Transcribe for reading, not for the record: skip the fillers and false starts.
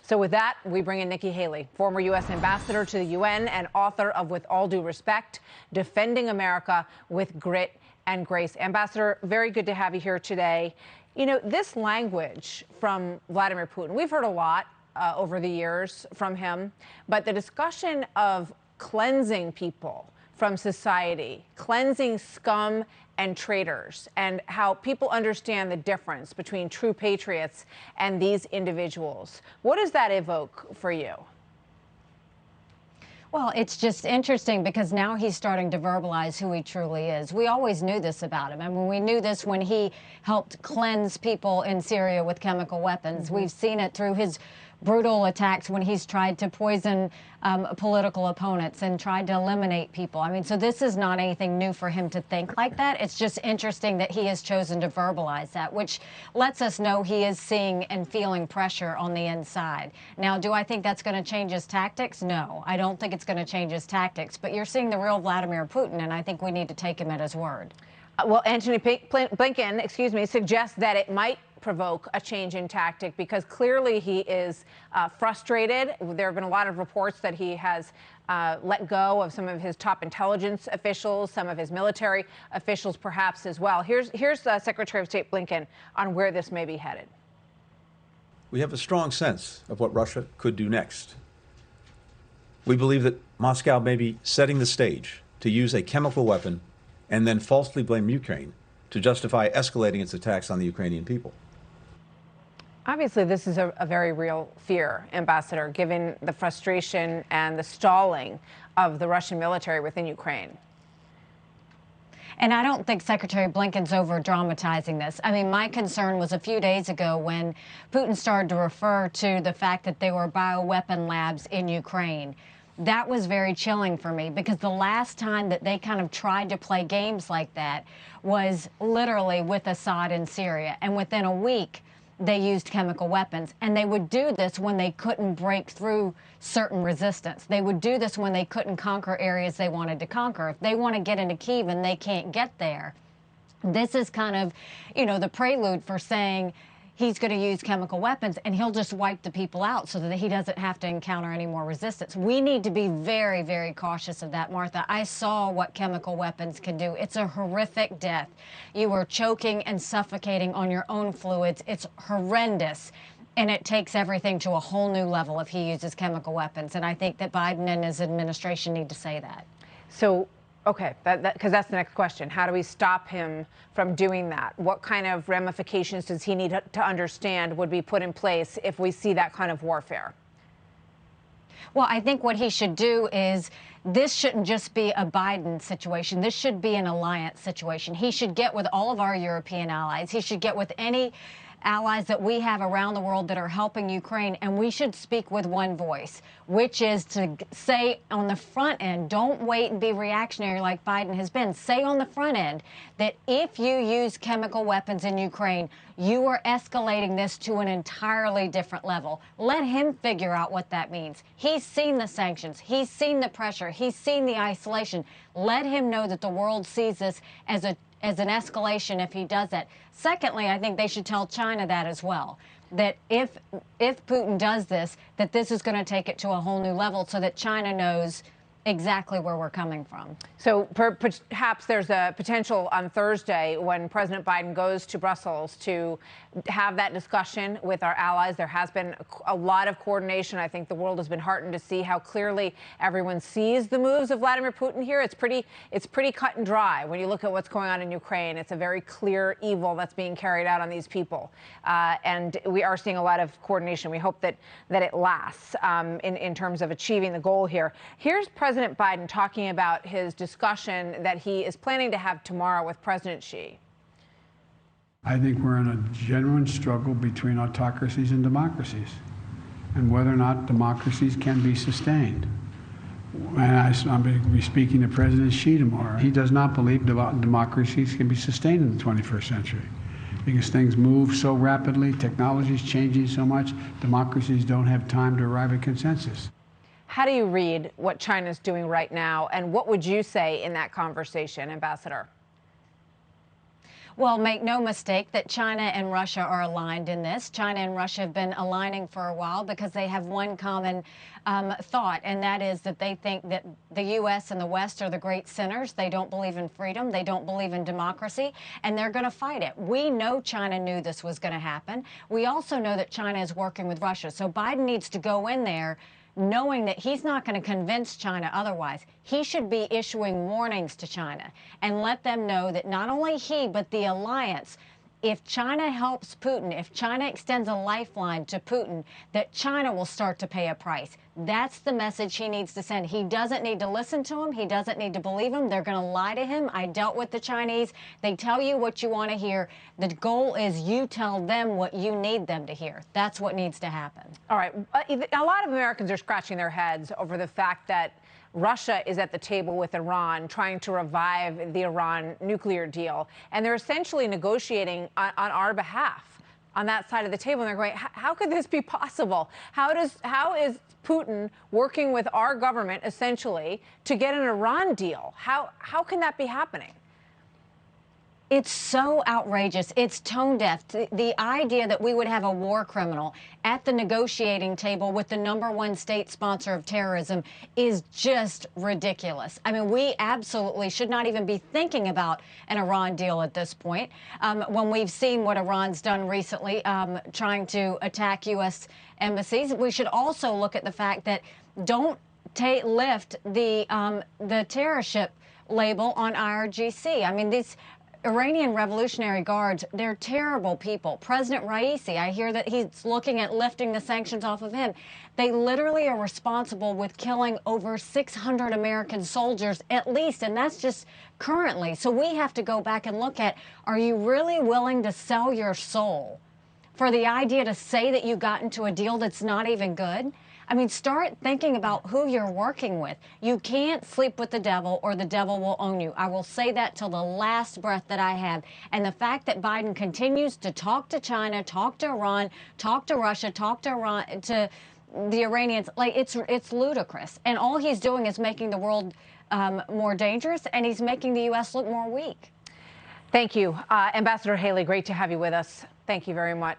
So with that, we bring in Nikki Haley, former U.S. ambassador to the UN and author of With All Due Respect, Defending America with Grit and Grace. Ambassador, very good to have you here today. You know, this language from Vladimir Putin, we've heard a lot over the years from him, but the discussion of cleansing people from society, cleansing scum and traitors, and how people understand the difference between true patriots and these individuals. What does that evoke for you? Well, it's just interesting because now he's starting to verbalize who he truly is. We always knew this about him. I mean, we knew this when he helped cleanse people in Syria with chemical weapons. Mm-hmm. We've seen it through his brutal attacks when he's tried to poison political opponents and tried to eliminate people. I mean, so this is not anything new for him to think like that. It's just interesting that he has chosen to verbalize that, which lets us know he is seeing and feeling pressure on the inside. Now, do I think that's going to change his tactics? No, I don't think it's going to change his tactics, but you're seeing the real Vladimir Putin, and I think we need to take him at his word. Well, Antony Blinken, suggests that it might provoke a change in tactic because clearly he is frustrated. There have been a lot of reports that he has let go of some of his top intelligence officials, some of his military officials perhaps as well. Here's Secretary of State Blinken on where this may be headed. We have a strong sense of what Russia could do next. We believe that Moscow may be setting the stage to use a chemical weapon and then falsely blame Ukraine to justify escalating its attacks on the Ukrainian people. Obviously, this is a very real fear, Ambassador, given the frustration and the stalling of the Russian military within Ukraine. And I don't think Secretary Blinken's over-dramatizing this. I mean, my concern was a few days ago when Putin started to refer to the fact that there were bioweapon labs in Ukraine. That was very chilling for me because the last time that they kind of tried to play games like that was literally with Assad in Syria. And within a week, they used chemical weapons. And they would do this when they couldn't break through certain resistance. They would do this when they couldn't conquer areas they wanted to conquer. If they want to get into Kyiv and they can't get there, this is kind of, you know, the prelude for saying he's going to use chemical weapons and he'll just wipe the people out so that he doesn't have to encounter any more resistance. We need to be very, very cautious of that, Martha. I saw what chemical weapons can do. It's a horrific death. You are choking and suffocating on your own fluids. It's horrendous. And it takes everything to a whole new level if he uses chemical weapons. And I think that Biden and his administration need to say that. So, okay, because that's the next question. How do we stop him from doing that? What kind of ramifications does he need to understand would be put in place if we see that kind of warfare? Well, I think what he should do is, this shouldn't just be a Biden situation. This should be an alliance situation. He should get with all of our European allies. He should get with any allies that we have around the world that are helping Ukraine, and we should speak with one voice, which is to say on the front end, don't wait and be reactionary like Biden has been. Say on the front end that if you use chemical weapons in Ukraine, you are escalating this to an entirely different level. Let him figure out what that means. He's seen the sanctions. He's seen the pressure. He's seen the isolation. Let him know that the world sees this as an escalation if he does that. Secondly, I think they should tell China that as well, that if Putin does this, that this is going to take it to a whole new level so that China knows exactly where we're coming from. So perhaps there's a potential on Thursday when President Biden goes to Brussels to have that discussion with our allies. There has been a lot of coordination. I think the world has been heartened to see how clearly everyone sees the moves of Vladimir Putin here. It's pretty cut and dry when you look at what's going on in Ukraine. It's a very clear evil that's being carried out on these people. And we are seeing a lot of coordination. We hope that it lasts in terms of achieving the goal here. Here's President Biden talking about his discussion that he is planning to have tomorrow with President Xi. I think we're in a genuine struggle between autocracies and democracies, and whether or not democracies can be sustained. And I'm going to be speaking to President Xi tomorrow. He does not believe democracies can be sustained in the 21st century because things move so rapidly, technology is changing so much, democracies don't have time to arrive at consensus. How do you read what China's doing right now, and what would you say in that conversation, Ambassador? Well, make no mistake that China and Russia are aligned in this. China and Russia have been aligning for a while because they have one common thought, and that is that they think that the U.S. and the West are the great sinners. They don't believe in freedom. They don't believe in democracy, and they're going to fight it. We know China knew this was going to happen. We also know that China is working with Russia. So Biden needs to go in there knowing that he's not going to convince China otherwise. He should be issuing warnings to China and let them know that not only he, but the alliance, if China helps Putin, if China extends a lifeline to Putin, that China will start to pay a price. That's the message he needs to send. He doesn't need to listen to him. He doesn't need to believe him. They're going to lie to him. I dealt with the Chinese. They tell you what you want to hear. The goal is you tell them what you need them to hear. That's what needs to happen. All right. A lot of Americans are scratching their heads over the fact that Russia is at the table with Iran, trying to revive the Iran nuclear deal. And they're essentially negotiating on our behalf on that side of the table. And they're going, how could this be possible? How is Putin working with our government, essentially, to get an Iran deal? How can that be happening? It's so outrageous. It's tone deaf. The idea that we would have a war criminal at the negotiating table with the #1 state sponsor of terrorism is just ridiculous. I mean, we absolutely should not even be thinking about an Iran deal at this point. When we've seen what Iran's done recently, trying to attack U.S. embassies, we should also look at the fact that don't lift the terror ship label on IRGC. I mean, these Iranian Revolutionary Guards, they're terrible people. President Raisi, I hear that he's looking at lifting the sanctions off of him. They literally are responsible with killing over 600 American soldiers at least, and that's just currently. So we have to go back and look at, are you really willing to sell your soul for the idea to say that you got into a deal that's not even good? I mean, start thinking about who you're working with. You can't sleep with the devil or the devil will own you. I will say that till the last breath that I have. And the fact that Biden continues to talk to China, talk to Iran, talk to Russia, talk to Iran, to the Iranians, like it's ludicrous. And all he's doing is making the world more dangerous, and he's making the U.S. look more weak. Thank you. Ambassador Haley, great to have you with us. Thank you very much.